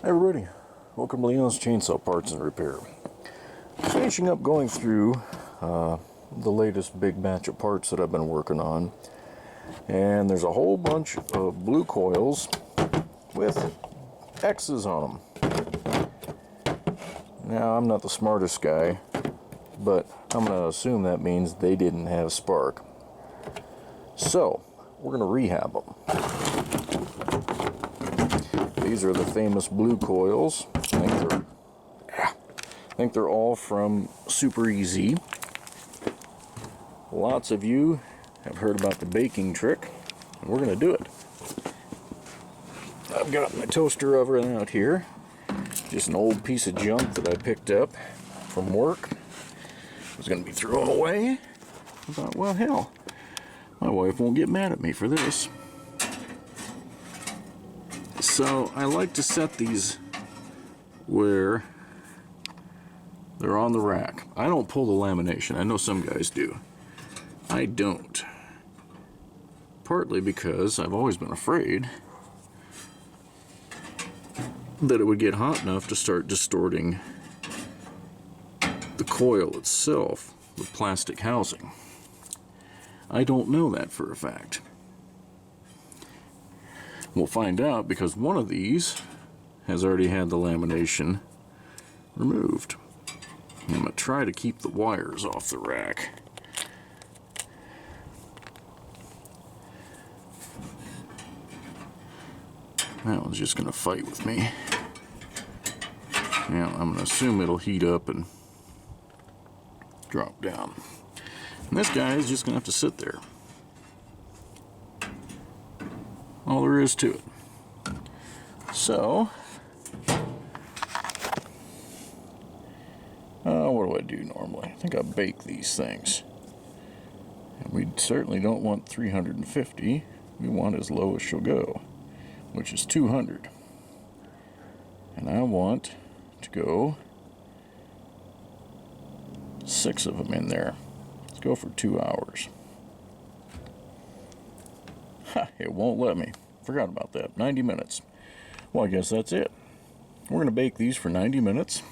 Hey everybody, welcome to Leon's Chainsaw Parts and Repair. Finishing up going through the latest big batch of parts that I've been working on, and there's a whole bunch of blue coils with X's on them. Now, I'm not the smartest guy, but I'm going to assume that means they didn't have spark. So, we're going to rehab them. These are the famous blue coils. I think they're all from Super Easy. Lots of you have heard about the baking trick, and we're going to do it. I've got my toaster oven out here. Just an old piece of junk that I picked up from work. I was going to be thrown away. I thought, well, hell, my wife won't get mad at me for this. So I like to set these where they're on the rack. I don't pull the lamination. I know some guys do. I don't. Partly because I've always been afraid that it would get hot enough to start distorting the coil itself, the plastic housing. I don't know that for a fact. We'll find out because one of these has already had the lamination removed. I'm going to try to keep the wires off the rack. That one's just going to fight with me. Now, I'm going to assume it'll heat up and drop down. And this guy is just going to have to sit there. All there is to it. So, what do I do normally? I think I bake these things. And we certainly don't want 350. We want as low as she'll go, which is 200. And I want to go 6 of them in there. Let's go for 2 hours. Ha, it won't let me. Forgot about that. 90 minutes. Well, I guess that's it. We're going to bake these for 90 minutes.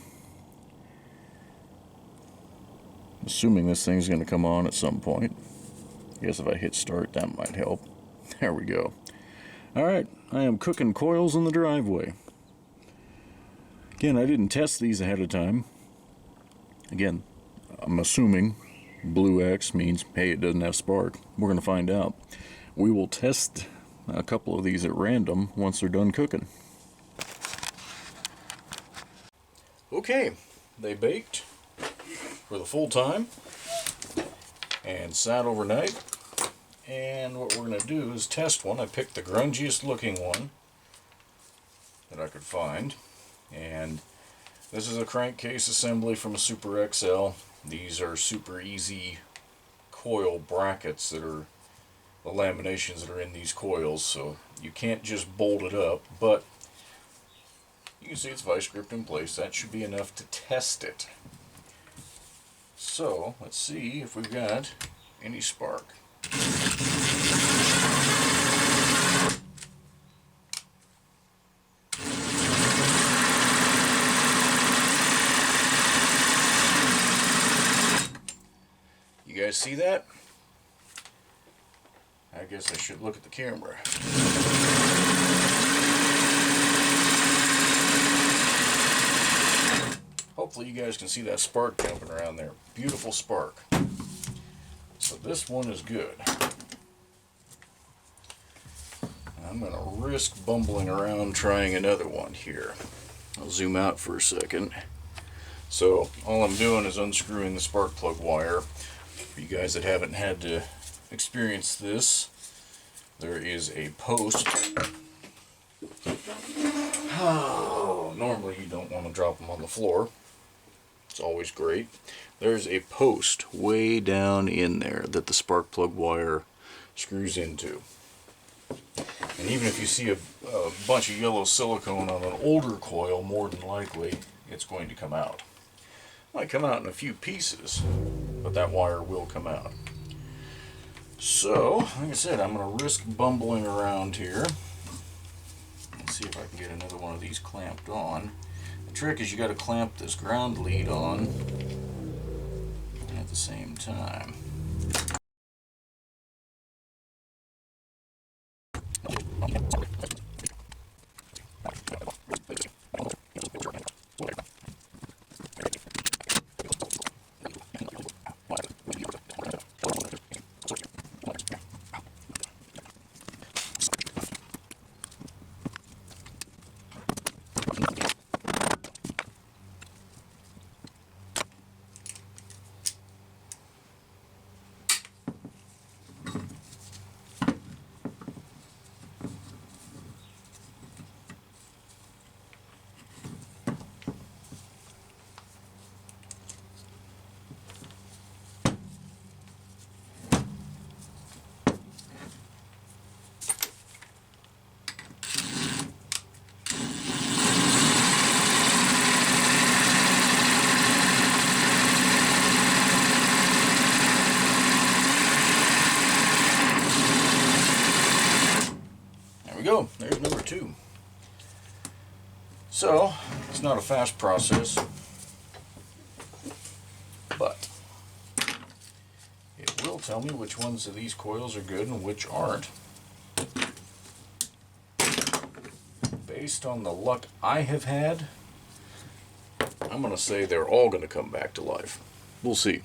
Assuming this thing's going to come on at some point. I guess if I hit start, that might help. There we go. Alright, I am cooking coils in the driveway. Again, I didn't test these ahead of time. Again, I'm assuming blue X means, hey, it doesn't have spark. We're going to find out. We will test a couple of these at random once they're done cooking. Okay, they baked for the full time and sat overnight. And what we're going to do is test one. I picked the grungiest looking one that I could find. And this is a crankcase assembly from a Super XL. These are Super Easy coil brackets that are the laminations that are in these coils, so you can't just bolt it up, but you can see it's vice gripped in place. That should be enough to test it. So let's see if we've got any spark. You guys see that? I guess I should look at the camera. Hopefully you guys can see that spark jumping around there. Beautiful spark. So this one is good. I'm going to risk bumbling around trying another one here. I'll zoom out for a second. So all I'm doing is unscrewing the spark plug wire. For you guys that haven't had to experience this, there is a post. Oh, normally you don't want to drop them on the floor. It's always great. There's a post way down in there that the spark plug wire screws into. And even if you see a bunch of yellow silicone on an older coil, more than likely it's going to come out. It might come out in a few pieces, but that wire will come out. So, like I said, I'm going to risk bumbling around here. Let's see if I can get another one of these clamped on. The trick is you got to clamp this ground lead on at the same time. Go. There's number 2. So, it's not a fast process, but it will tell me which ones of these coils are good and which aren't. Based on the luck I have had, I'm going to say they're all going to come back to life. We'll see.